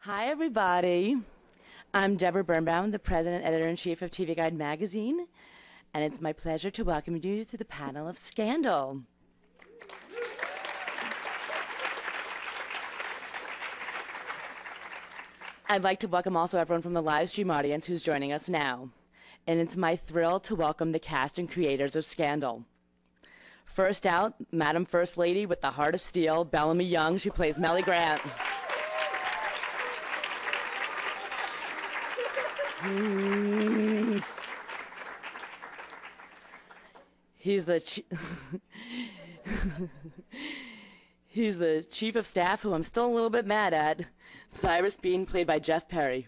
Hi, everybody. I'm Deborah Birnbaum, the president editor-in-chief of TV Guide magazine, and it's my pleasure to welcome you to the panel of Scandal. I'd like to welcome also everyone from the live stream audience who's joining us now. And it's my thrill to welcome the cast and creators of Scandal. First out, Madam First Lady with the heart of steel, Bellamy Young. She plays Mellie Grant. He's the he's the chief of staff, who I'm still a little bit mad at, Cyrus Bean, played by Jeff Perry.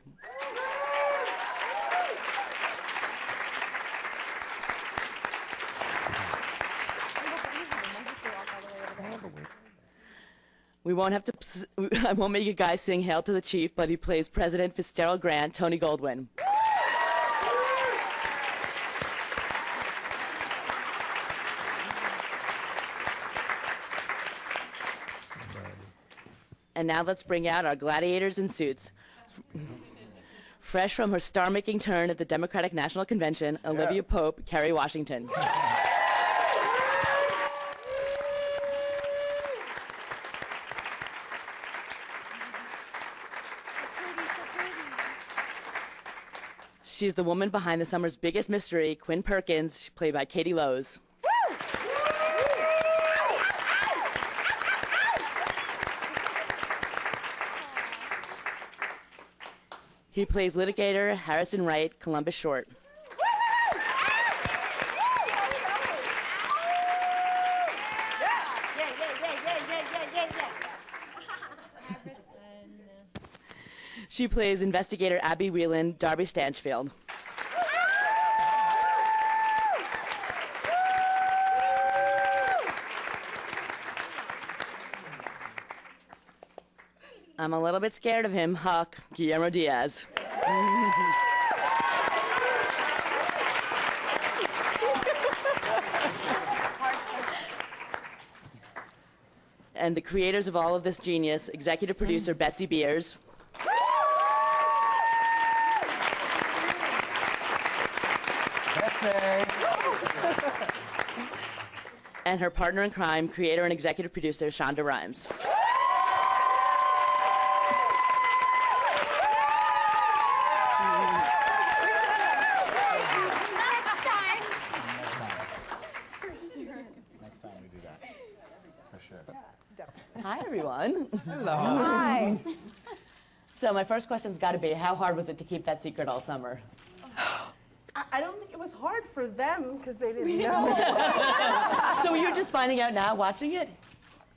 I won't make you guys sing Hail to the Chief, but he plays President Fitzgerald Grant, Tony Goldwyn. And now let's bring out our gladiators in suits. Fresh from her star-making turn at the Democratic National Convention, Olivia Pope, Kerry, Washington. She's the woman behind the summer's biggest mystery, Quinn Perkins, played by Katie Lowes. He plays litigator Harrison Wright, Columbus Short. She plays investigator Abby Whelan, Darby Stanchfield. I'm a little bit scared of him, Huck, Guillermo Diaz. And the creators of all of this genius, executive producer Betsy Beers. And her partner in crime, creator and executive producer Shonda Rhimes. Hi, everyone. Hello. Hi. So my first question's got to be, how hard was it to keep that secret all summer? I don't think it was hard for them because they didn't know. So you're just finding out now, watching it?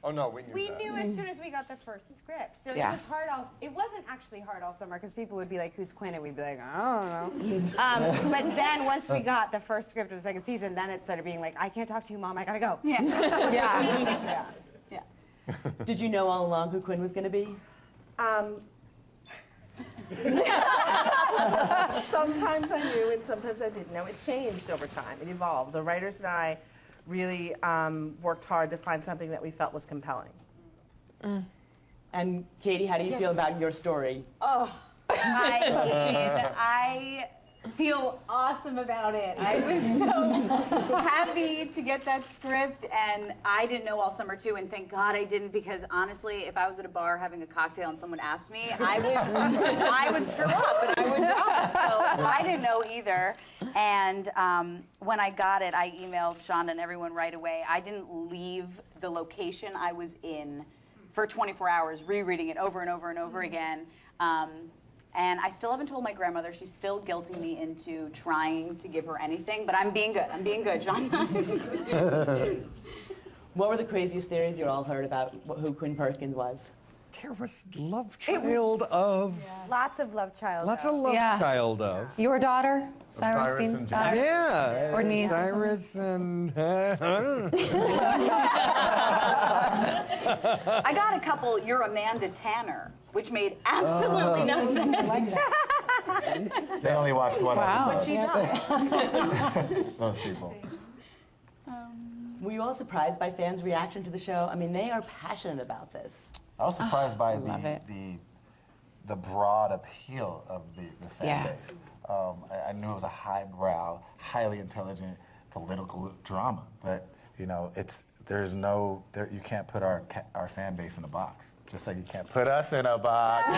Oh no, we knew We that. knew as soon as we got the first script. So Yeah. it was hard it wasn't actually hard all summer because people would be like, who's Quinn? And we'd be like, I don't know. But then once we got the first script of the second season, then it started being like, I can't talk to you, Mom, I gotta go. Yeah. Yeah. Did you know all along who Quinn was going to be? Sometimes I knew and sometimes I didn't know. It changed over time. It evolved. The writers and I really worked hard to find something that we felt was compelling. And Katie, how do you feel about your story? Oh, I feel awesome about it. I was so happy to get that script, and I didn't know all summer too, and thank God I didn't, because honestly, if I was at a bar having a cocktail and someone asked me, I would screw up and I would not. So I didn't know either. And when I got it, I emailed Shonda and everyone right away. I didn't leave the location I was in for 24 hours, rereading it over and over and over again. And I still haven't told my grandmother. She's still guilting me into trying to give her anything, but I'm being good. I'm being good, John. What were the craziest theories you all heard about who Quinn Perkins was? There was love child of. Lots of love child. Lots of love child of. Your daughter, Cyrus Cyrus Bean's and daughter? Yeah. Or niece. Cyrus and. I got a couple, you're Amanda Tanner, which made absolutely no sense. They only watched one But episode. she does. Those people. Were you all surprised by fans' reaction to the show? I mean, they are passionate about this. I was surprised by love it. the the broad appeal of the fan base. I knew it was a highbrow, highly intelligent political drama, but you know, you can't put our fan base in a box. Just like you can't put us in a box.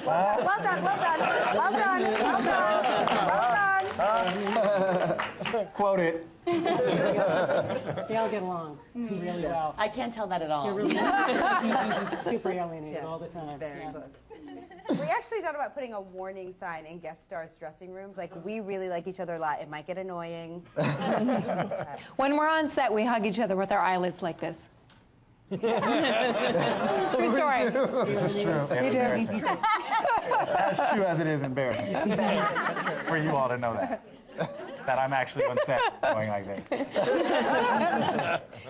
Well done. Quote it. They all get along really well. I can't tell that at all. They're really super alienated all the time. Very close. We actually thought about putting a warning sign in guest stars' dressing rooms. Like, we really like each other a lot. It might get annoying. When we're on set, we hug each other with our eyelids like this. True story. This is true. We do. It's as true as it is embarrassing. For you all to know that. That I'm actually on set going like this.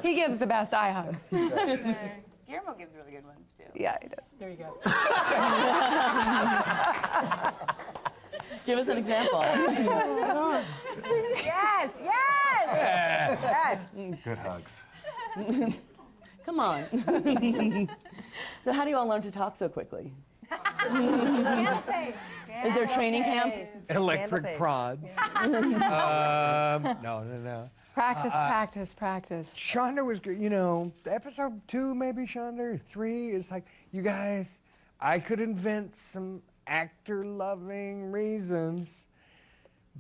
He gives the best eye hugs. Guillermo gives really good ones, too. Yeah, he does. There you go. Give us an example. Yes, yes! Yes! Good hugs. Come on. So how do you all learn to talk so quickly? Is there training camp? Electric prods. No. Practice. Shonda was good. You know, episode 2, maybe, Shonda, or 3, is like, you guys, I could invent some actor-loving reasons,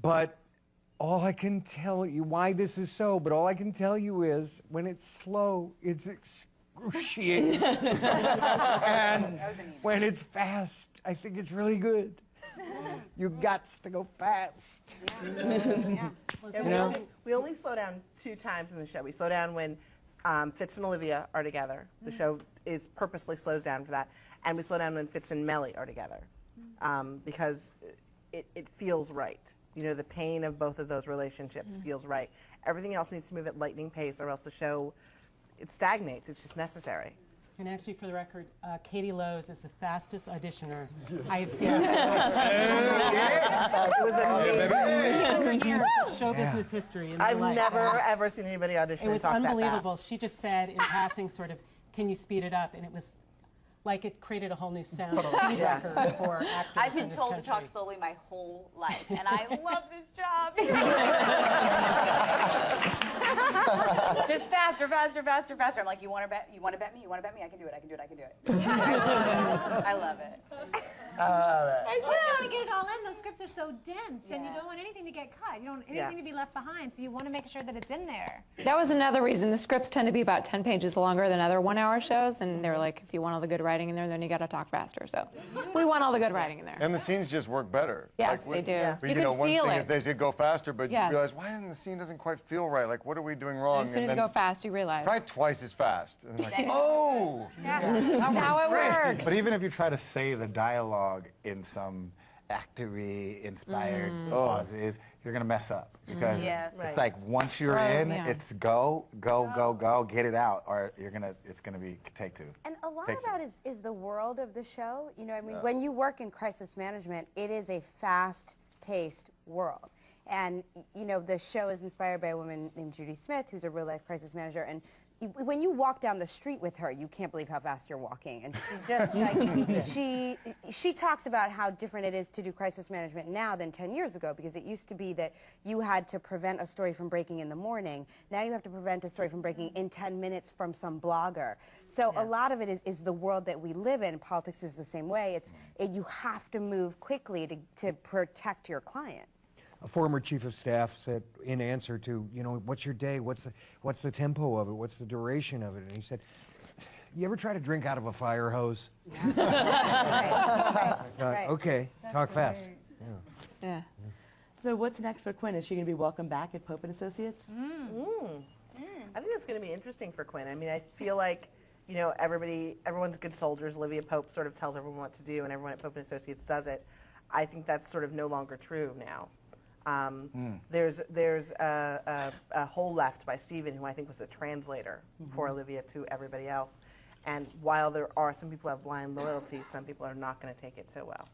but all I can tell you, why this is so, but all I can tell you is, when it's slow, it's excruciating. And when it's fast, I think it's really good. You gots to go fast. We only slow down 2 times in the show. We slow down when Fitz and Olivia are together. The show is purposely slows down for that. And we slow down when Fitz and Mellie are together because it feels right. You know, the pain of both of those relationships feels right. Everything else needs to move at lightning pace or else the show, it stagnates. It's just necessary. And actually, for the record, Katie Lowe's is the fastest auditioner I have seen. It was amazing. Over years of show business history. In I've my life. never, ever seen anybody audition It was and talk unbelievable. that fast. She just said in passing, sort of, can you speed it up? And it was like it created a whole new sound speed record for actors I've been in this told country. to talk slowly my whole life, and I love this job. Just faster. I'm like, you want to bet me? I can do it. I love it. You want to get it all in. Those scripts are so dense, and you don't want anything to get cut. You don't want anything to be left behind, so you want to make sure that it's in there. That was another reason. The scripts tend to be about 10 pages longer than other 1-hour shows, and they were like, if you want all the good writing in there, then you got to talk faster. So we want all the good writing in there. And the scenes just work better. Yes, they do. Yeah. You know, can one feel thing it. is they should go faster, but Yes. you realize, why the scene doesn't quite feel right? Like, what are we doing wrong? As soon as you go fast, you realize. Try twice as fast. And like, oh! Now it works. But even if you try to say the dialogue in some actory inspired pauses, you're gonna mess up because it's like once you're in, it's go, get it out, or it's gonna be take 2. And a lot of that is the world of the show. You know, I mean, when you work in crisis management, it is a fast-paced world. And, you know, the show is inspired by a woman named Judy Smith, who's a real-life crisis manager. And when you walk down the street with her, you can't believe how fast you're walking. And she just, like, she talks about how different it is to do crisis management now than 10 years ago, because it used to be that you had to prevent a story from breaking in the morning. Now you have to prevent a story from breaking in 10 minutes from some blogger. So a lot of it is the world that we live in. Politics is the same way. You have to move quickly to protect your client. A former chief of staff said, in answer to, you know, what's your day? What's the tempo of it? What's the duration of it? And he said, you ever try to drink out of a fire hose? Right. Okay, talk fast. Yeah. So what's next for Quinn? Is she going to be welcome back at Pope & Associates? I think that's going to be interesting for Quinn. I mean, I feel like, you know, everyone's good soldiers. Olivia Pope sort of tells everyone what to do, and everyone at Pope & Associates does it. I think that's sort of no longer true now. There's a Whole Left by Stephen, who I think was the translator for Olivia to everybody else. And while there are some people who have blind loyalty, some people are not going to take it so well.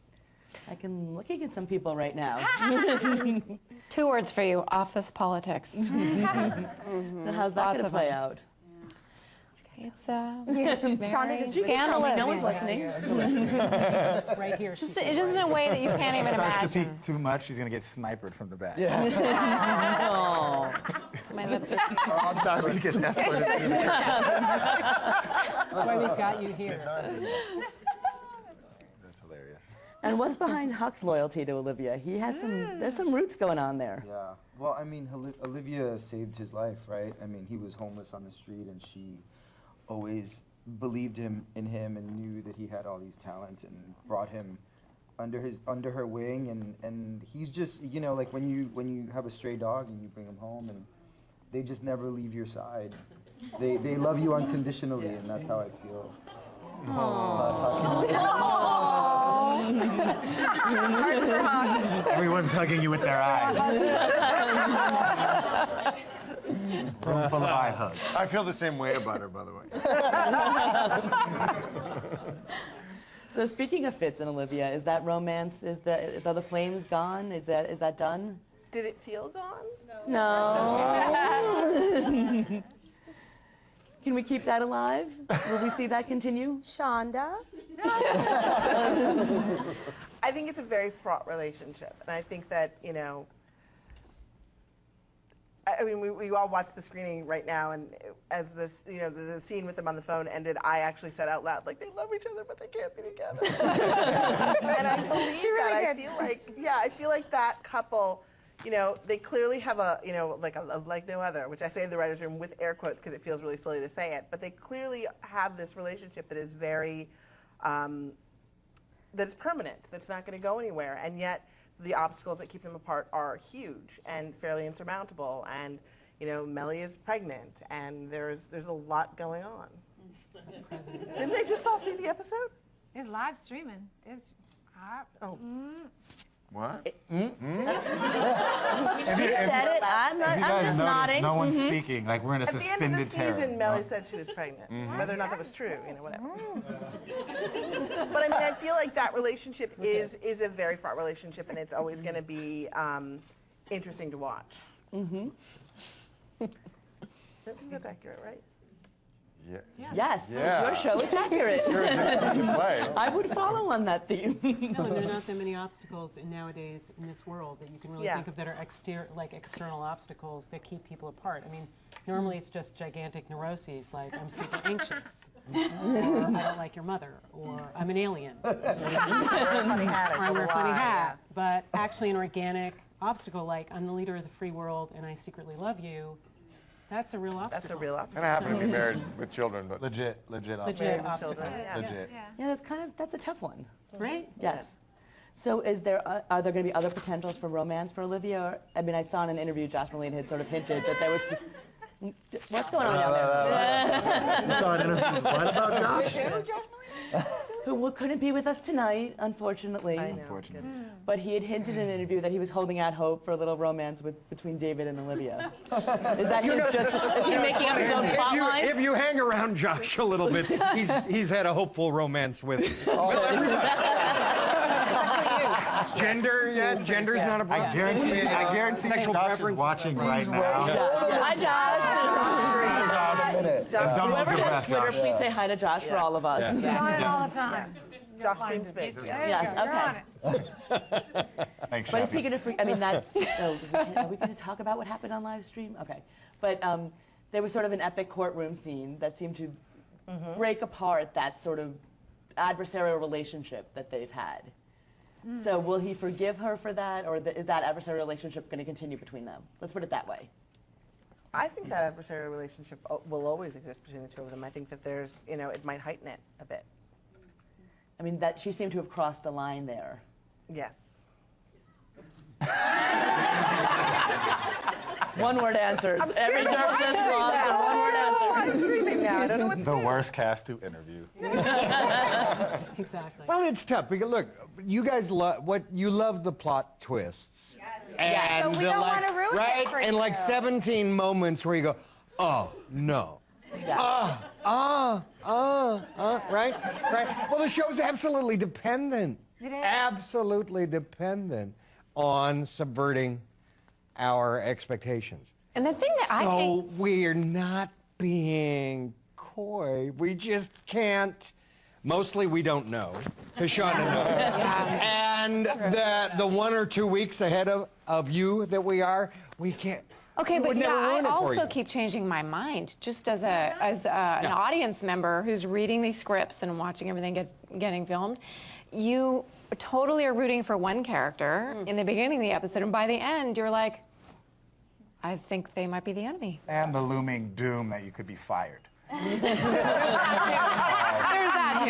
I am looking at some people right now. 2 words for you: office politics. So how's that going to play out? It's Shonda just scandalous. No one's listening. Right here. Just in a way that you can't even Starts to imagine. peek too much, she's gonna get sniped from the back. Oh. My lips are. Darby gets escorted. That's why we've got you here. That's hilarious. And what's behind Huck's loyalty to Olivia? He has there's some roots going on there. Yeah. Well, I mean, Olivia saved his life, right? I mean, he was homeless on the street, and she always believed in him and knew that he had all these talents and brought him under her wing. And he's just, you know, like when you have a stray dog and you bring him home, and they just never leave your side. They love you unconditionally, and that's how I feel. Everyone's hugging you with their eyes. Room full of eye hugs. I feel the same way about her, by the way. So speaking of Fitz and Olivia, is that romance? Are the flames gone? Is that done? Did it feel gone? No. Can we keep that alive? Will we see that continue? Shonda. I think it's a very fraught relationship, and I think that, you know, I mean, we all watched the screening right now, and as this, you know, the scene with them on the phone ended, I actually said out loud, like, they love each other, but they can't be together. And I believe that. I feel like that couple, you know, they clearly have a, you know, like a love like no other, which I say in the writer's room with air quotes because it feels really silly to say it, but they clearly have this relationship that is very, that is permanent, that's not going to go anywhere, and yet the obstacles that keep them apart are huge and fairly insurmountable. And, you know, Mellie is pregnant, and there's a lot going on. Didn't they just all see the episode? It's live streaming. It's Oh. What? She said it. I'm just nodding. No one's speaking. Like we're in a At the end suspended of the terror. season, Mellie said she was pregnant. Whether or not that was true, you know, whatever. But I mean, I feel like that relationship is a very fraught relationship, and it's always going to be interesting to watch. I think that's accurate, right? Yeah. Yes, Yeah. it's your show. It's accurate. You're a different play. I would follow on that theme. No, and there are not that many obstacles nowadays in this world that you can really think of that are external obstacles that keep people apart. I mean, normally it's just gigantic neuroses like I'm super anxious, or I don't like your mother, or I'm an alien, or I wear a funny hat. But actually, an organic obstacle like I'm the leader of the free world and I secretly love you. That's a real obstacle. That's a real obstacle. And I happen to be married with children, but Legit Legit Married with obstacle. children, yeah. legit. Yeah, that's a tough one. Right? Yes. So are there going to be other potentials for romance for Olivia? Or, I mean, I saw in an interview Josh Malone had sort of hinted that there was. What's going on down there? You saw an interview. What about Josh? Who couldn't be with us tonight, unfortunately. I know. Unfortunately. But he had hinted in an interview that he was holding out hope for a little romance between David and Olivia. Is that is he making up his own plot lines? if you hang around Josh a little bit, he's had a hopeful romance with gender. Gender's not a problem. I guarantee sexual Josh preference. is watching right now. Hi, Josh. Whoever Your has breath, Twitter, Josh. please say hi to Josh for all of us. on it all the time. Josh streams big. There Yes, you go. You're okay. on it. Thanks, But is he Shafi. going to? I mean, that's. Are we going to talk about what happened on live stream? Okay, but there was sort of an epic courtroom scene that seemed to break apart that sort of adversarial relationship that they've had. So will he forgive her for that, or is that adversarial relationship going to continue between them? Let's put it that way. I think that adversarial relationship will always exist between the two of them. I think that there's, you know, it might heighten it a bit. I mean, that she seemed to have crossed the line there. Yes. One-word answers. Every journalist loves a one-word answer. I'm screaming now. I don't know what to The do. worst cast to interview. Exactly. Well, it's tough because look, you guys love the plot twists. Yes. So we don't wanna ruin it right? for And like you. 17 moments where you go, oh no. Yes. Right? Well, the show's absolutely dependent. It is. Absolutely dependent on subverting our expectations. And the thing that I think. So we're not being toy. We just can't. Mostly we don't know, because Shonda knows. And the 1 or 2 weeks ahead of you that we are, we can't. Okay, but never I ruin it for also you. keep changing my mind, just as an audience member who's reading these scripts and watching everything getting filmed. You totally are rooting for one character in the beginning of the episode, and by the end, you're like, I think they might be the enemy. And the looming doom that you could be fired. There's that too.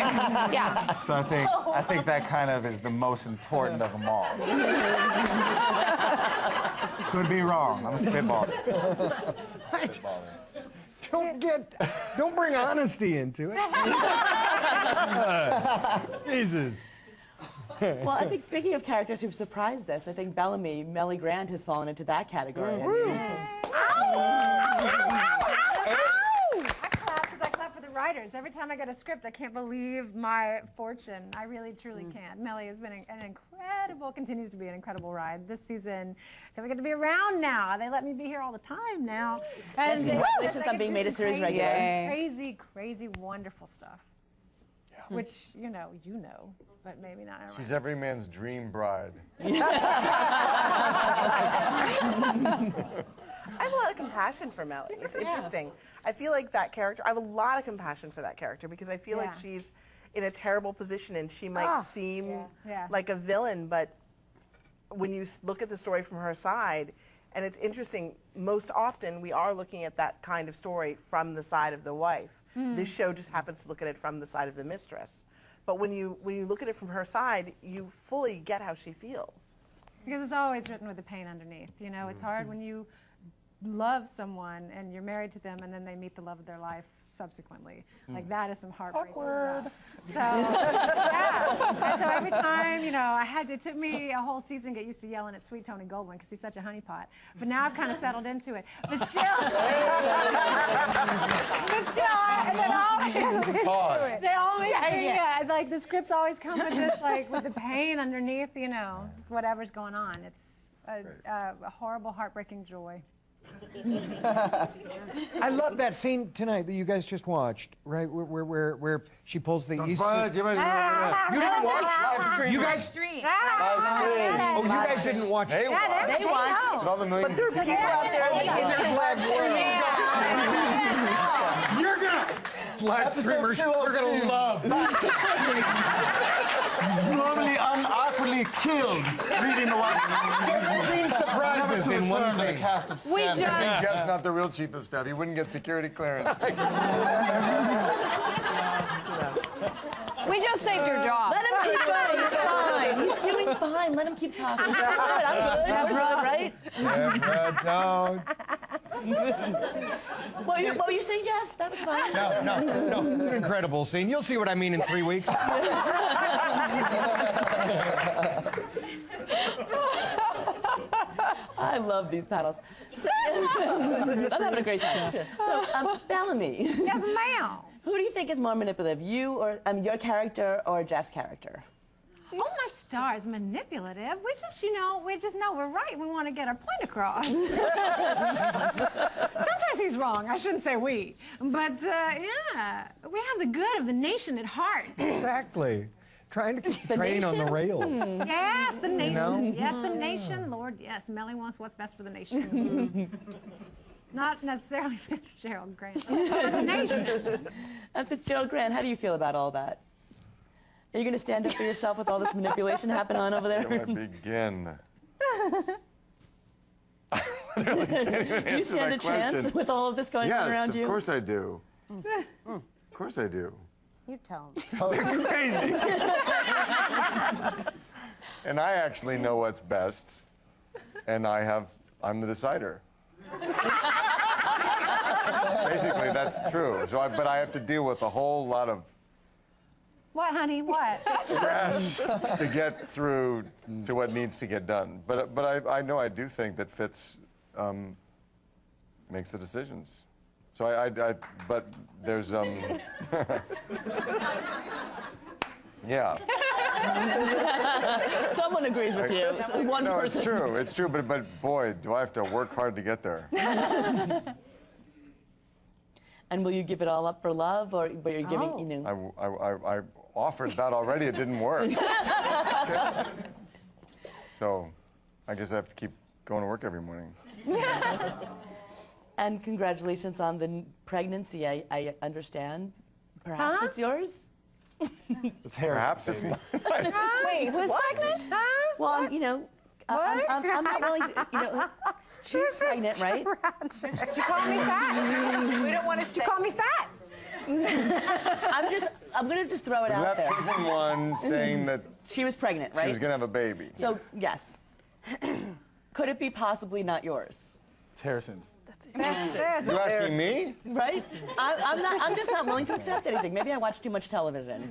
Yeah. So I think that kind of is the most important of them all. Could be wrong. I'm a spitballer. Don't bring honesty into it. Jesus. Well, I think speaking of characters who've surprised us, I think Bellamy, Mellie Grant has fallen into that category. I clap for the writers. Every time I get a script, I can't believe my fortune. I really, truly can't. Mellie has been an incredible, continues to be an incredible ride this season, because I get to be around now. They let me be here all the time now. Yes, congratulations on being made a series regular. Crazy, crazy, wonderful stuff. Which, you know, but maybe not everyone. She's every man's dream bride. I have a lot of compassion for Mellie. It's interesting. I feel like that character, I have a lot of compassion for that character because I feel like she's in a terrible position and she might seem like a villain, but when you look at the story from her side, and it's interesting, most often we are looking at that kind of story from the side of the wife. This show just happens to look at it from the side of the mistress. But when you look at it from her side, you fully get how she feels. Because it's always written with the pain underneath. You know, it's hard when you love someone and you're married to them and then they meet the love of their life subsequently. Like that is some heartbreaking stuff. So yeah. And so every time, you know, it took me a whole season to get used to yelling at Sweet Tony Goldwyn because he's such a honeypot. But now I've kind of settled into it. But still, and then always, they always like the scripts always come with this, like with the pain underneath, you know, whatever's going on. It's a horrible, heartbreaking joy. I love that scene tonight that you guys just watched, right? Where she pulls the East. You didn't watch? Live stream. You guys? Oh, you guys didn't watch? They watched. But there are people out there making You're gonna live streamers. We're gonna love. Normally unawkwardly killed reading the White House. 17 surprises in one scene. Cast of Jeff's not the real chief of staff. He wouldn't get security clearance. We just saved your job. Let him keep going. It's fine. He's doing fine. Let him keep talking. I'm good. I'm good, right? Yeah, don't. What were you saying, Jeff? That was fine. No. It's an incredible scene. You'll see what I mean in 3 weeks. I love these panels. So, I'm having a great time. So, Bellamy. Yes, ma'am. Who do you think is more manipulative, you or your character or Jeff's character? Oh, my stars, manipulative. We just know we're right. We want to get our point across. Sometimes he's wrong. I shouldn't say we. But, yeah, we have the good of the nation at heart. Exactly. Trying to keep the train on the rails. Yes, the nation. You know? Yes, the nation. Lord, yes. Mellie wants what's best for the nation. Not necessarily Fitzgerald Grant, but the nation. Fitzgerald Grant, how do you feel about all that? Are you going to stand up for yourself with all this manipulation happening on over there? Where do I begin? Do you stand a chance with all of this going on around you? Yes, of course I do. Of course I do. You tell him. They're crazy. And I actually know what's best, and I'm the decider. Basically, that's true. But I have to deal with a whole lot of What, honey? What? stress to get through to what needs to get done. But I know I do think that Fitz makes the decisions. So but there's yeah. Someone agrees with you. One person. It's true. But boy, do I have to work hard to get there. And will you give it all up for love, or but you're giving, you know? I offered that already. It didn't work. So, I guess I have to keep going to work every morning. And congratulations on the pregnancy. I understand. Perhaps it's yours. It's Perhaps it's mine. Wait, who's pregnant? Well, you know, I'm not willing to, you know. She's pregnant, right? She called me fat. We don't want to. She called me fat. I'm gonna just throw it out left there. season 1 saying that she was pregnant, right? she was gonna have a baby. So yes. Could it be possibly not yours? It's Harrison's. You asking me? Right? I'm just not willing to accept anything. Maybe I watch too much television.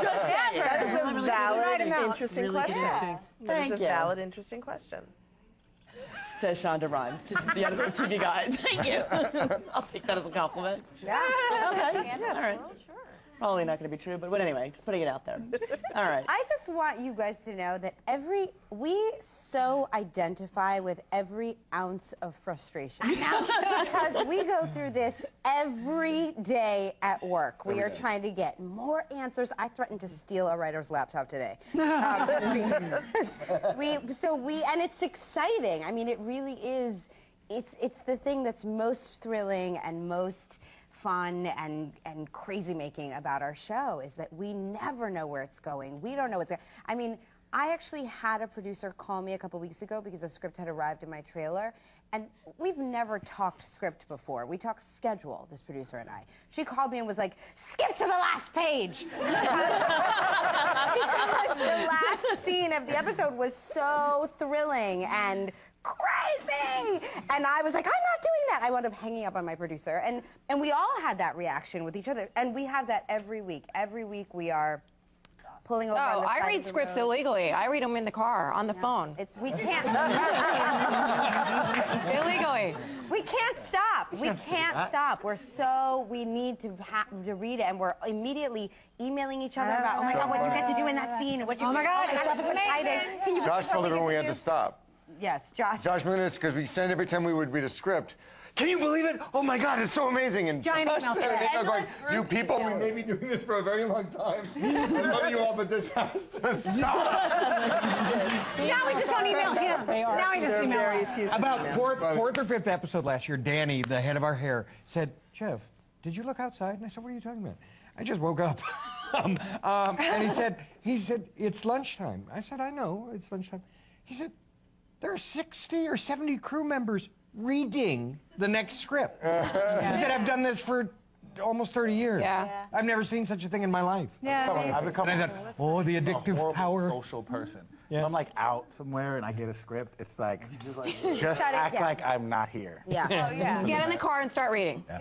Just saying. That is a valid, interesting question. That Thank is a you. valid, interesting question. Says Shonda Rhimes, the editor of TV Guide. Thank you. I'll take that as a compliment. Yeah. Okay. All right. Probably not going to be true, but anyway, just putting it out there. All right. I just want you guys to know that we so identify with every ounce of frustration. Because we go through this every day at work. We are trying to get more answers. I threatened to steal a writer's laptop today. And it's exciting. I mean, it really is. It's the thing that's most thrilling and most fun and crazy making about our show is that we never know where it's going. We don't know what's going. I mean, I actually had a producer call me a couple weeks ago because a script had arrived in my trailer, and we've never talked script before. We talk schedule, this producer and I. She called me and was like, "Skip to the last page," because the last scene of the episode was so thrilling and crazy, and I was like, I'm not doing that. I wound up hanging up on my producer, and we all had that reaction with each other, and we have that every week. Every week we are pulling over on the side I read of the scripts road. illegally. I read them in the car, on the phone. We can't. Illegally. We can't stop. We can't stop. We need to read it, and we're immediately emailing each other about, oh my God, what you get to do in that scene, and what you. Oh my God, your stuff is exciting. Can you Josh told everyone we had to stop. Yes, Josh. Josh Muniz, because we said every time we would read a script, can you believe it? Oh my God, it's so amazing. And Giant Josh email said, thread. they're going, you people, we may be doing this for a very long time. I love you all, but this has to stop. Now we just don't email him. Now we just email him. About fourth or fifth episode last year, Danny, the head of our hair, said, "Jeff, did you look outside?" And I said, "What are you talking about?" I just woke up. And he said, "It's lunchtime." I said, "I know, it's lunchtime." He said, "There are 60 or 70 crew members reading the next script." He said, "I've done this for almost 30 years. I've never seen such a thing in my life." I've become And I thought, oh, the addictive power. social person. If I'm like out somewhere and I get a script, it's like just Shut it act down. like I'm not here. Yeah. Oh, yeah. Get in the car and start reading. We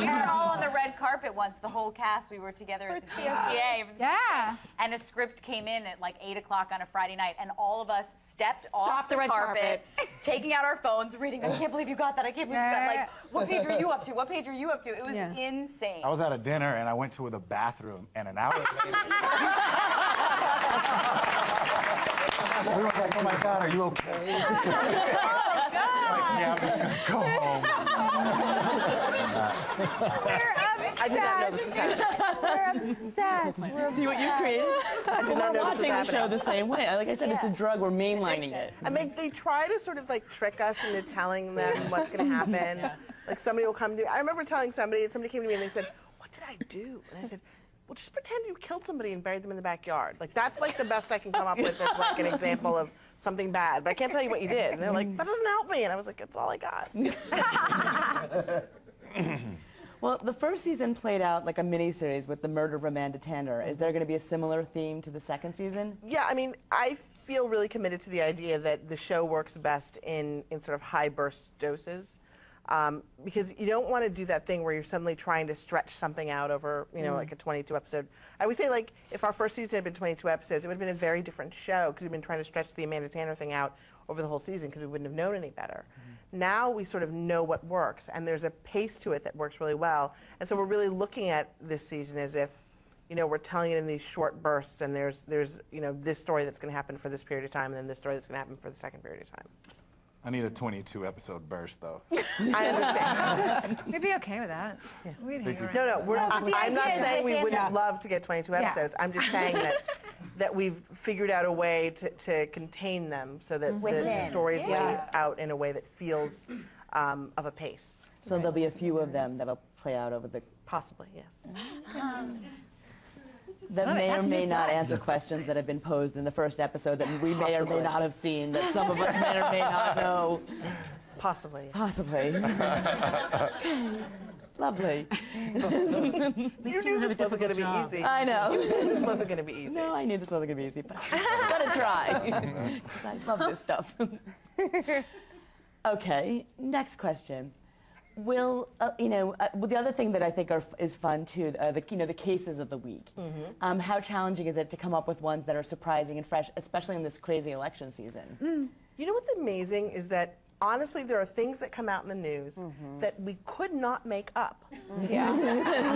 were all on the red carpet once, the whole cast. We were together at the TSCA. Yeah. And a script came in at like 8 o'clock on a Friday night, and all of us stepped off Stopped the the red carpet, taking out our phones, reading. I can't believe you got that. I can't believe you got that. Like, what page are you up to? What page are you up to? It was insane. I was at a dinner and I went to the bathroom, and an hour later, everyone's like, "Oh my God, are you okay?" Oh, God. Yeah, I'm just gonna go home. We're I did not know this was happening. We're obsessed. See what you created? I did not know this was Watching the show happening. the same way. Like I said, it's a drug. We're mainlining it. And they try to sort of like trick us into telling them what's going to happen. Like somebody will come to. I remember telling somebody came to me and they said, "What did I do?" And I said, "Well, just pretend you killed somebody and buried them in the backyard." Like that's like the best I can come up with as like an example of something bad. But I can't tell you what you did. And they're like, "That doesn't help me." And I was like, "That's all I got." Well, the first season played out like a mini-series with the murder of Amanda Tanner. Is there going to be a similar theme to the second season? Yeah, I mean, I feel really committed to the idea that the show works best in sort of high burst doses. Because you don't want to do that thing where you're suddenly trying to stretch something out over, like a 22 episode. I would say, like, if our first season had been 22 episodes, it would have been a very different show because we've been trying to stretch the Amanda Tanner thing out over the whole season because we wouldn't have known any better. Now we sort of know what works, and there's a pace to it that works really well. And so we're really looking at this season as if, we're telling it in these short bursts, and there's this story that's going to happen for this period of time, and then this story that's going to happen for the second period of time. I need a 22 episode burst though. I understand. We'd be okay with that. Yeah. We'd hang around. I'm not saying we wouldn't love to get 22 episodes. I'm just saying that we've figured out a way to contain them so that the story's laid out in a way that feels of a pace. So there'll be a few of them that'll play out over the... Possibly, yes. That may or may not answer questions that have been posed in the first episode that we may or may not have seen, that some of us may or may not know. Possibly. Possibly. Okay. Lovely. You knew this wasn't going to be easy. I know. You knew this wasn't going to be easy. No, I knew this wasn't going to be easy, but I'm going to try. Because I love this stuff. Okay, next question. Will the other thing that I think is fun too, the cases of the week. Mm-hmm. How challenging is it to come up with ones that are surprising and fresh, especially in this crazy election season? You know what's amazing is that honestly, there are things that come out in the news that we could not make up. Yeah. We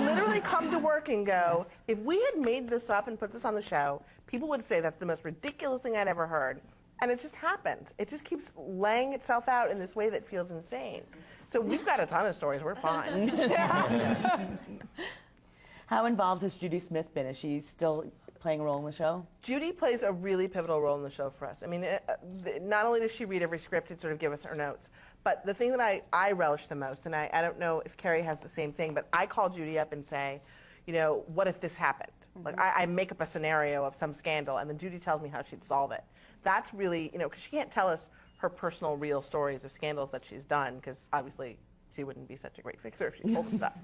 literally come to work and go, if we had made this up and put this on the show, people would say that's the most ridiculous thing I'd ever heard. And it just happened. It just keeps laying itself out in this way that feels insane. So we've got a ton of stories. We're fine. How involved has Judy Smith been? Is she still playing a role in the show? Judy plays a really pivotal role in the show for us. I mean, not only does she read every script and sort of give us her notes, but the thing that I relish the most, and I don't know if Kerry has the same thing, but I call Judy up and say, what if this happened? Like, I make up a scenario of some scandal, and then Judy tells me how she'd solve it. That's really, because she can't tell us her personal, real stories of scandals that she's done, because obviously she wouldn't be such a great fixer if she told us stuff.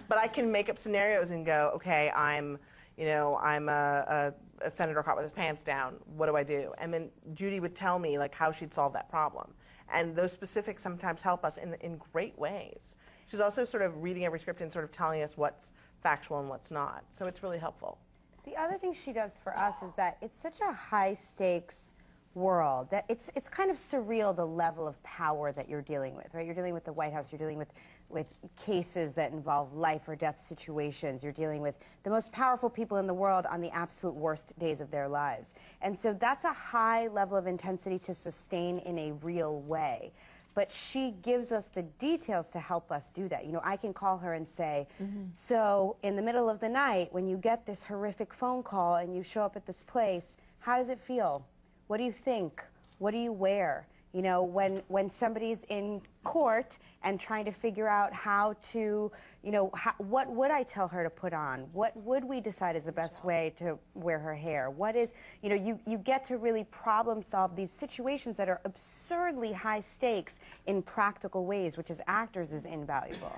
But I can make up scenarios and go, okay, I'm a senator caught with his pants down. What do I do? And then Judy would tell me like how she'd solve that problem. And those specifics sometimes help us in great ways. She's also sort of reading every script and sort of telling us what's factual and what's not. So it's really helpful. The other thing she does for us is that it's such a high stakes world that it's kind of surreal, the level of power that you're dealing with, right? You're dealing with the White House, you're dealing with cases that involve life or death situations, you're dealing with the most powerful people in the world on the absolute worst days of their lives. And so that's a high level of intensity to sustain in a real way. But she gives us the details to help us do that. I can call her and say, so in the middle of the night, when you get this horrific phone call and you show up at this place, how does it feel? What do you think? What do you wear? When somebody's in court and trying to figure out how to, what would I tell her to put on? What would we decide is the best way to wear her hair? What is, you get to really problem solve these situations that are absurdly high stakes in practical ways, which as actors is invaluable.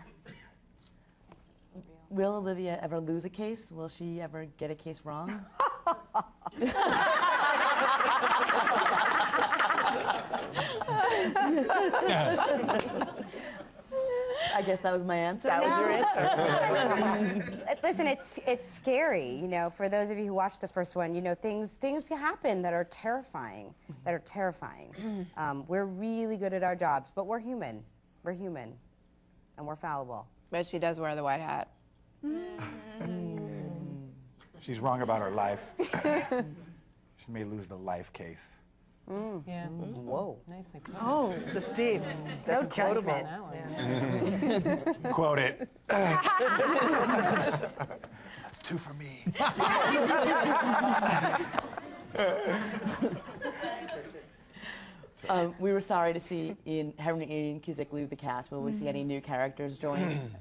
Will Olivia ever lose a case? Will she ever get a case wrong? I guess that was my answer. That was your answer. Listen, it's scary, for those of you who watched the first one, things happen that are terrifying, We're really good at our jobs, but we're human. We're human, and we're fallible. But she does wear the white hat. She's wrong about her life. She may lose the life case. Yeah. Whoa. Nicely put. Oh. The Steve. That's quotable. Yeah. Quote it. That's 2 for me. We were sorry to see Henry Ian Cusick leave the cast. Will we see any new characters join?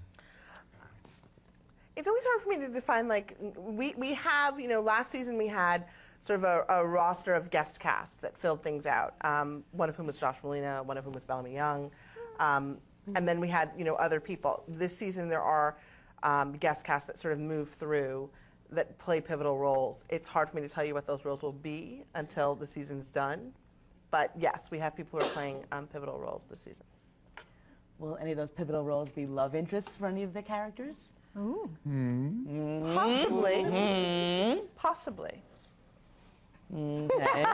It's always hard for me to define, we have, last season we had sort of a roster of guest cast that filled things out. One of whom was Josh Molina, one of whom was Bellamy Young. And then we had, other people. This season there are guest casts that sort of move through that play pivotal roles. It's hard for me to tell you what those roles will be until the season's done. But yes, we have people who are playing pivotal roles this season. Will any of those pivotal roles be love interests for any of the characters? Ooh. Possibly. Possibly. Okay.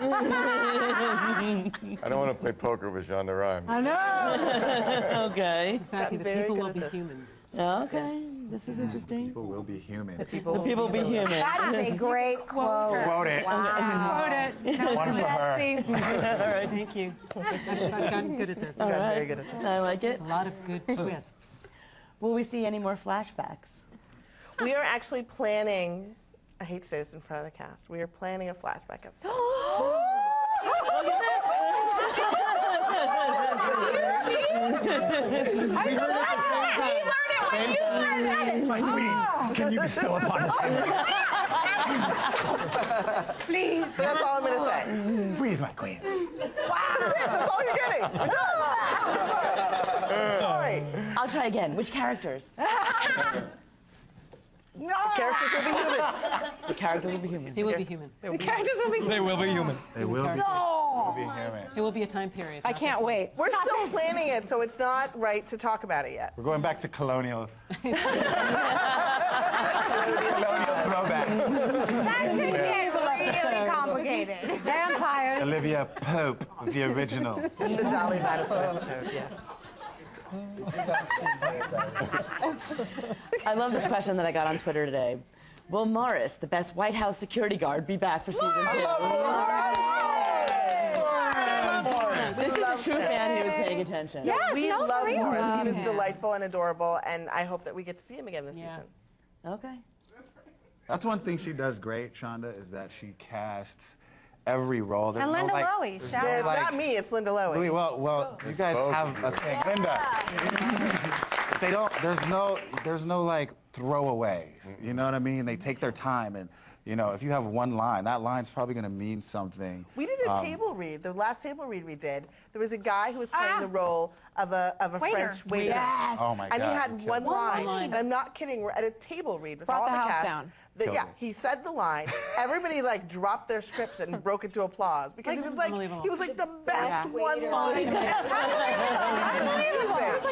I don't want to play poker with Shonda Rhimes. I know. Okay. Exactly. The Very people good will at be this. human. Okay, this is interesting. People will be human. The people will be human. That is a great quote. Quote it. Wow. Quote it. One for her. All right. Thank you. I've gotten good at this. All right. Very good at this. I like it. A lot of good twists. Will we see any more flashbacks? We are actually planning, I hate to say this in front of the cast, we are planning a flashback episode. Look at this. My queen, can you bestow upon us? Please. That's all I'm going to say. Breathe, my queen. That's it. That's all you're getting. We're done. Sorry. I'll try again. Which characters? The characters will be human. The characters will be human. He will be human. The characters will be. They will be human. They will be. No. Be human. It will be a time period. I can't wait. We're still planning it, so it's not right to talk about it yet. We're going back to colonial. Colonial throwback. That could get really complicated. Vampires. Olivia Pope, the original. The Dolly Madison episode, yeah. I love this question that I got on Twitter today. Will Morris, the best White House security guard, be back for season 2? This is a true fan who was paying attention. Yes, We no, love for real. Morris. He was delightful and adorable, and I hope that we get to see him again this season. Okay. That's one thing she does great, Shonda, is that she casts every role. There's And Linda no, Lowy, there's shout no, out. It's not me, it's Linda Lowy. Louis, well, you guys have a thing. Linda. They don't, there's no like throwaways. You know what I mean? They take their time, and you know, if you have one line, that line's probably gonna mean something. We did a table read. The last table read we did, there was a guy who was playing the role of a Waiter. French waiter. Yes. Oh my God. And he had one line. line. And I'm not kidding. We're at a table read with Brought all the house cast. down. Killed Yeah, me. he said the line. Everybody like dropped their scripts and broke into applause because he was like the best one line.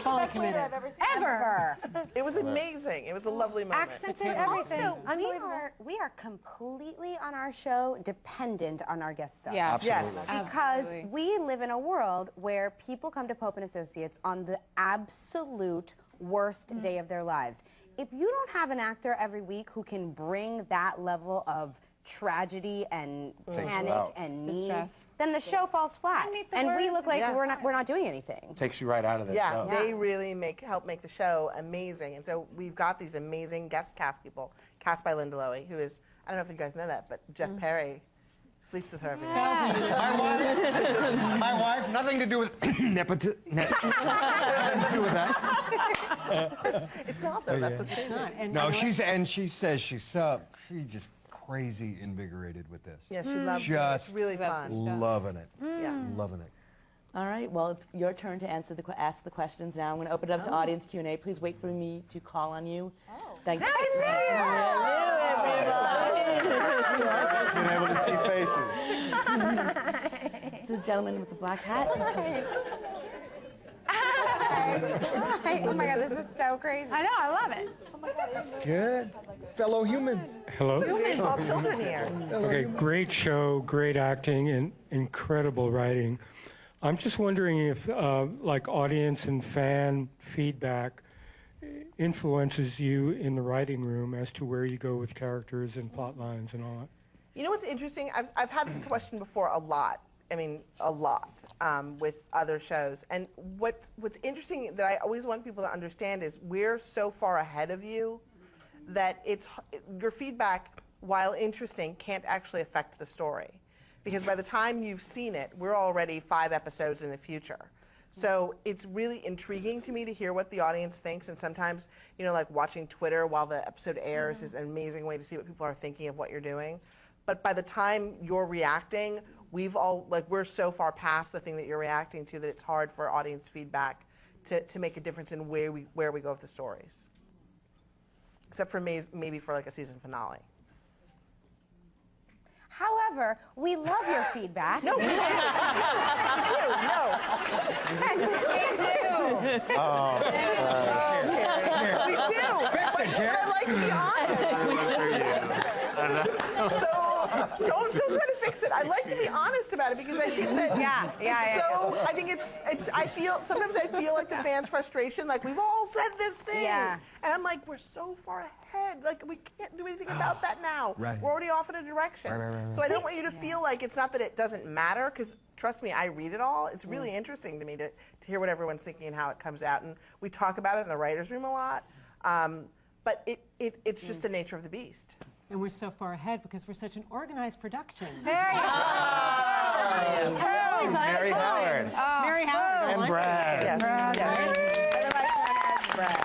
Fully committed. Ever. It was amazing. It was a lovely moment. Accented everything. Also, Unbelievable. we are completely on our show dependent on our guest stars. Yeah. Yes. Because Absolutely. we live in a world where people come to Pope and Associates on the absolute worst day of their lives. If you don't have an actor every week who can bring that level of tragedy and Takes you panic out. and need, Distress. then the show falls flat. meet the And we words. look like Yeah. we're not doing anything. Takes you right out of the Yeah, show. they really help make the show amazing. And so we've got these amazing guest cast people, cast by Linda Lowy, who is, I don't know if you guys know that, but Jeff Perry sleeps with her every night. My wife, nothing to do with nothing to do with that. It's not though, that's what's crazy. And No, she says she's just crazy invigorated with this. Yeah, she loves it. Just It's really fun. loving it. Yeah. Loving it. All right. Well, it's your turn to ask the questions now. I'm going to open it up to audience Q&A. Please wait for me to call on you. Thank you. Hello, everybody. Being able to see faces. It's a gentleman with a black hat. Oh my God, this is so crazy. I know, I love it. Good. Fellow humans. Hello. Very small children here. Okay, great show, great acting, and incredible writing. I'm just wondering if, like, audience and fan feedback influences you in the writing room as to where you go with characters and plot lines and all that. You know what's interesting? I've had this question before a lot. I mean, a lot with other shows. And what's interesting that I always want people to understand is we're so far ahead of you that your feedback, while interesting, can't actually affect the story. Because by the time you've seen it, we're already 5 episodes in the future. So it's really intriguing to me to hear what the audience thinks. And sometimes, you know, like watching Twitter while the episode airs is an amazing way to see what people are thinking of what you're doing. But by the time you're reacting, we're so far past the thing that you're reacting to that it's hard for audience feedback to make a difference in where we go with the stories. Except for maybe for like a season finale. However, we love your feedback. No, we do. No. We do. Oh, We do. I like to be honest. So don't try to fix fix it. I like to be honest about it because I think that I think sometimes I feel like the fans' frustration, like we've all said this thing. Yeah. And I'm like, we're so far ahead. Like we can't do anything about that now. Right. We're already off in a direction. Right. So I don't want you to feel like it's not that it doesn't matter, because trust me, I read it all. It's really interesting to me to hear what everyone's thinking and how it comes out. And we talk about it in the writers' room a lot. But it's just the nature of the beast. And we're so far ahead because we're such an organized production. There you go. Mary Howard. Mary Howard. And Brad. Yes. Otherwise known as Brad.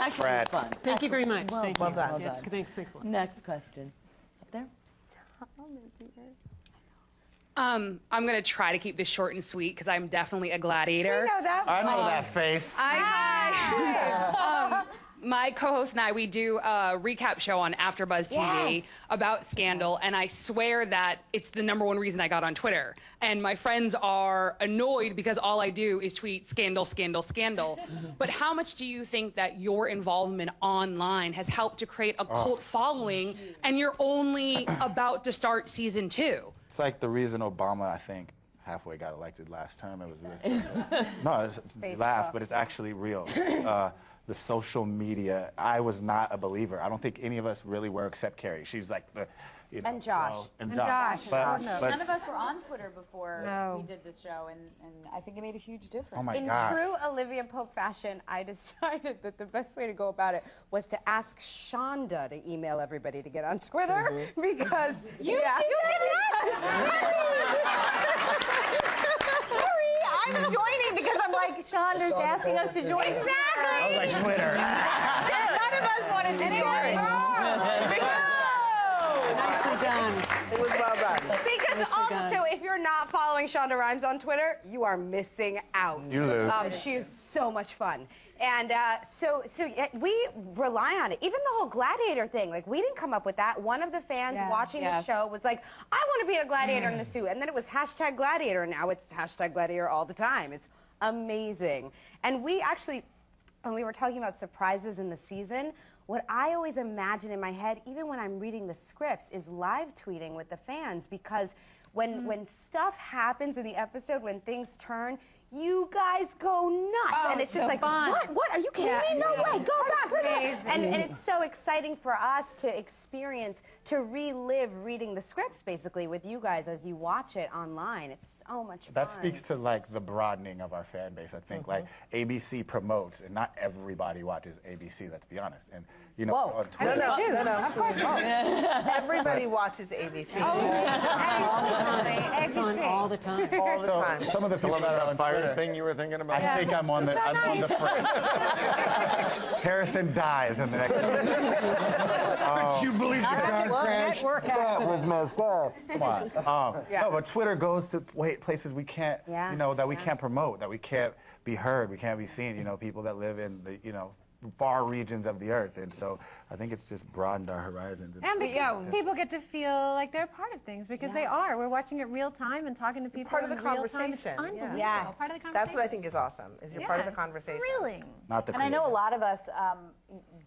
Actually, Brad. it's fun. Thank you very much. Well Thank done. you. Well Yes, done. thanks a lot. Next question. Up there? I'm going to try to keep this short and sweet because I'm definitely a gladiator. We know that. I know that face. My co-host and I, we do a recap show on AfterBuzz TV about Scandal, and I swear that it's the #1 reason I got on Twitter. And my friends are annoyed because all I do is tweet scandal, scandal, scandal. But how much do you think that your involvement online has helped to create a cult following, and you're only about to start season 2? It's like the reason Obama, I think, halfway got elected last term. It was this. No, it's laugh, but it's actually real. The social media, I was not a believer. I don't think any of us really were except Kerry. She's like the, you know. And Josh. And Josh. But None of us were on Twitter before we did this show, and I think it made a huge difference. Oh my In God. true Olivia Pope fashion, I decided that the best way to go about it was to ask Shonda to email everybody to get on Twitter because You did I'm joining because I'm like, Shonda's asking us to join. Exactly. I was like, Twitter. None of us wanted to join. Nicely done. It was well done. Because also, if you're not following Shonda Rhimes on Twitter, you are missing out. You lose. She is so much fun. And so we rely on it. Even the whole gladiator thing, like we didn't come up with that. One of the fans watching the show was like, I want to be a gladiator in the suit. And then it was #gladiator, and now it's #gladiator all the time. It's amazing. And we actually, when we were talking about surprises in the season, what I always imagine in my head, even when I'm reading the scripts, is live tweeting with the fans, because when stuff happens in the episode, when things turn, you guys go nuts. And it's just like, what? Are you kidding me? No way, go back. And it's so exciting for us to experience, to relive reading the scripts, basically, with you guys as you watch it online. It's so much fun. That speaks to like the broadening of our fan base. I think like ABC promotes, and not everybody watches ABC, let's be honest. And you know, on Twitter. No. Of course not. Everybody watches ABC. It's on all the time. All the time. Some of the people that are on Fire Twitter, thing you were thinking about? I think I'm on the frame. Harrison dies in the next But you believe the car crash? That was messed up. Come on. No, but Twitter goes to places we can't, you know, that we can't promote, that we can't be heard, we can't be seen. You know, people that live in the, you know, far regions of the earth, and so I think it's just broadened our horizons. And because people get to feel like they're part of things, because they are. We're watching it real time and talking to people. Part of the in real time. conversation. It's unbelievable. Yeah. Part of the conversation. That's what I think is awesome, is you're part of the conversation. Thrilling. Not the And I know a lot of us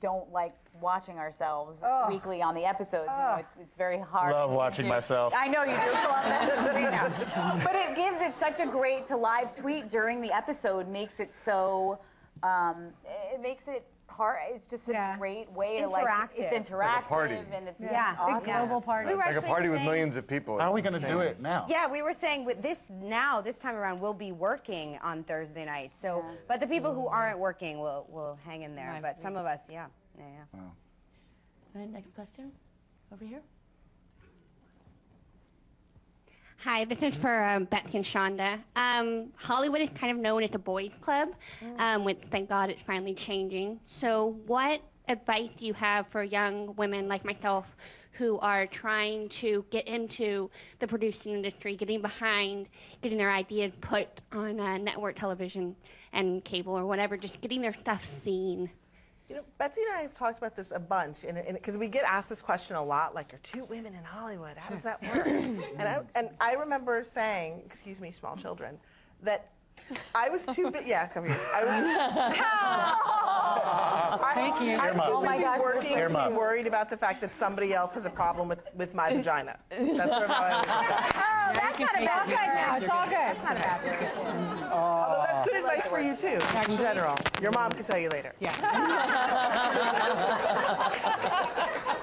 don't like watching ourselves weekly on the episodes. You know, it's very hard. Love watching myself. I know you do. But it gives it such a great to live tweet during the episode, makes it so. It makes it hard. It's just a great way to like. It's interactive. like a party. And it's Big global party. Like a party with millions of people. How are we going to do it now? Yeah, we were saying with this time around, we'll be working on Thursday night. So, but the people who aren't working will hang in there. But some of us, All right, next question. Over here. Hi, this is for Betsy and Shonda. Hollywood is kind of known as a boys' club, which thank God it's finally changing. So what advice do you have for young women like myself who are trying to get into the producing industry, getting their ideas put on network television and cable or whatever, just getting their stuff seen? You know, Betsy and I have talked about this a bunch, because we get asked this question a lot, like, you're two women in Hollywood, how does that work? and I remember saying, excuse me, small children, that I was too big. Yeah, come here. Thank you. I'm too busy working to be worried about the fact that somebody else has a problem with my vagina. That's sort of how I look at that. Oh, that's not a bad word now. It's all good. That's not a bad word. Although that's good advice for you too, in general. Your mom can tell you later. Yeah.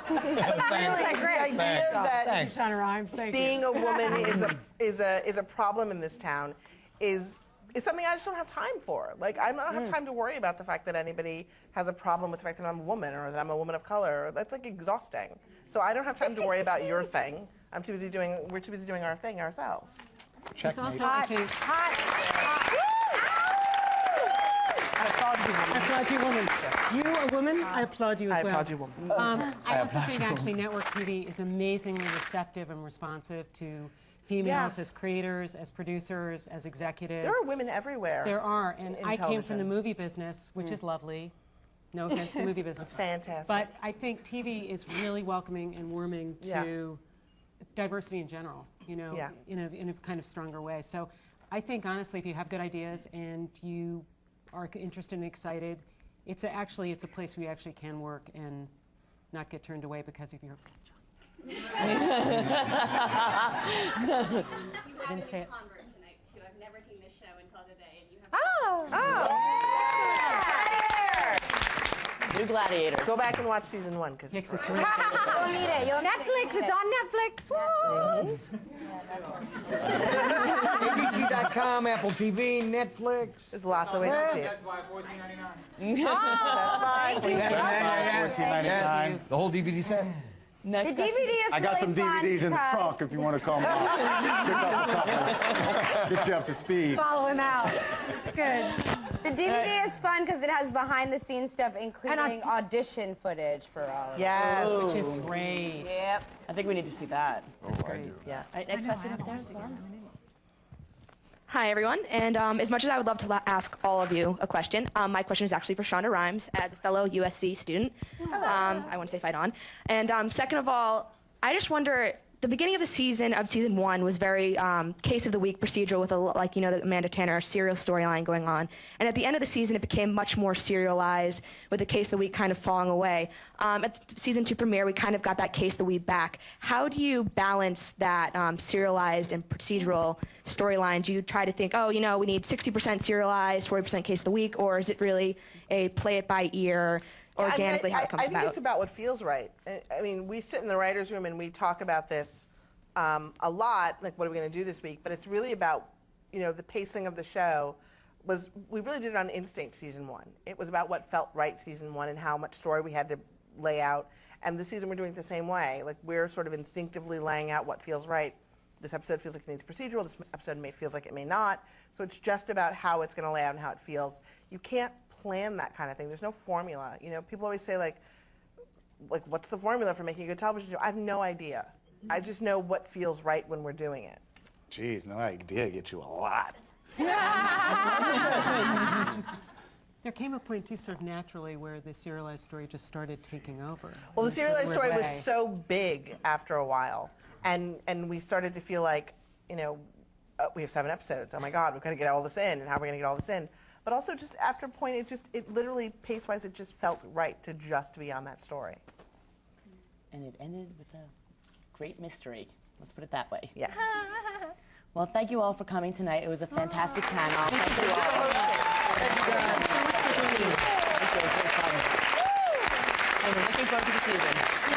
But really, the idea that Rhimes, being a woman is a problem in this town is something I just don't have time for. Like, I don't have time to worry about the fact that anybody has a problem with the fact that I'm a woman or that I'm a woman of color. That's like exhausting. So I don't have time to worry about your thing. We're too busy doing our thing ourselves. It's also, I think, I applaud you, woman. You, a woman, I applaud you as well. I applaud you, woman. I also think actually network TV is amazingly receptive and responsive to females as creators, as producers, as executives. There are women everywhere. There are, and I came from the movie business, which is lovely. No offense to the movie business. It's fantastic. But I think TV is really welcoming and warming to diversity in general, you know, in a kind of stronger way. So I think, honestly, if you have good ideas and you are interested and excited, it's a place where you actually can work and not get turned away because of your You were I didn't say it. convert tonight too. I've never seen this show until today, and you have. New Gladiators. Go back and watch season 1 because it's You'll need it. Netflix. It's on Netflix. Whoops. ABC.com, Apple TV, Netflix. There's lots of ways to see it. That's why $14.99. That's fine. $14.99. The whole DVD set. The DVD is I got really some DVDs in the fun trunk if you want to call me. Pick up a couple. Get you up to speed. Follow him out. It's good. The DVD is fun because it has behind-the-scenes stuff, including audition footage for all of it. Yes. Which is great. Yep. I think we need to see that. That's great. Yeah. All right, next question up there as well. Hi, everyone. And as much as I would love to ask all of you a question, my question is actually for Shonda Rhimes as a fellow USC student. I want to say fight on. And second of all, I just wonder, the beginning of the season 1 was very case of the week procedural with the Amanda Tanner serial storyline going on. And at the end of the season, it became much more serialized with the case of the week kind of falling away. At the season 2 premiere, we kind of got that case of the week back. How do you balance that serialized and procedural storyline? Do you try to think, we need 60% serialized, 40% case of the week, or is it really a play it by ear, organically how it comes about? I think it's about what feels right. I mean, we sit in the writer's room and we talk about this a lot, like what are we going to do this week, but it's really about, the pacing of the show we really did it on instinct season 1. It was about what felt right season 1 and how much story we had to lay out. And this season we're doing it the same way. Like we're sort of instinctively laying out what feels right. This episode feels like it needs procedural. This episode feels like it may not. So it's just about how it's going to lay out and how it feels. You can't plan that kind of thing. There's no formula. People always say like what's the formula for making a good television show? I have no idea. I just know what feels right when we're doing it. Geez, no idea gets you a lot. There came a point, too, sort of naturally, where the serialized story just started taking over. Well, the serialized story was so big after a while, and we started to feel like, we have 7 episodes. Oh my God, we've got to get all this in, and how are we going to get all this in? But also, just after a point, it literally, pace-wise, it just felt right to just be on that story. And it ended with a great mystery. Let's put it that way. Yes. Well, thank you all for coming tonight. It was a fantastic panel. Thank you all. Thank you guys. Thank you. It was great fun. And we're looking forward to the season.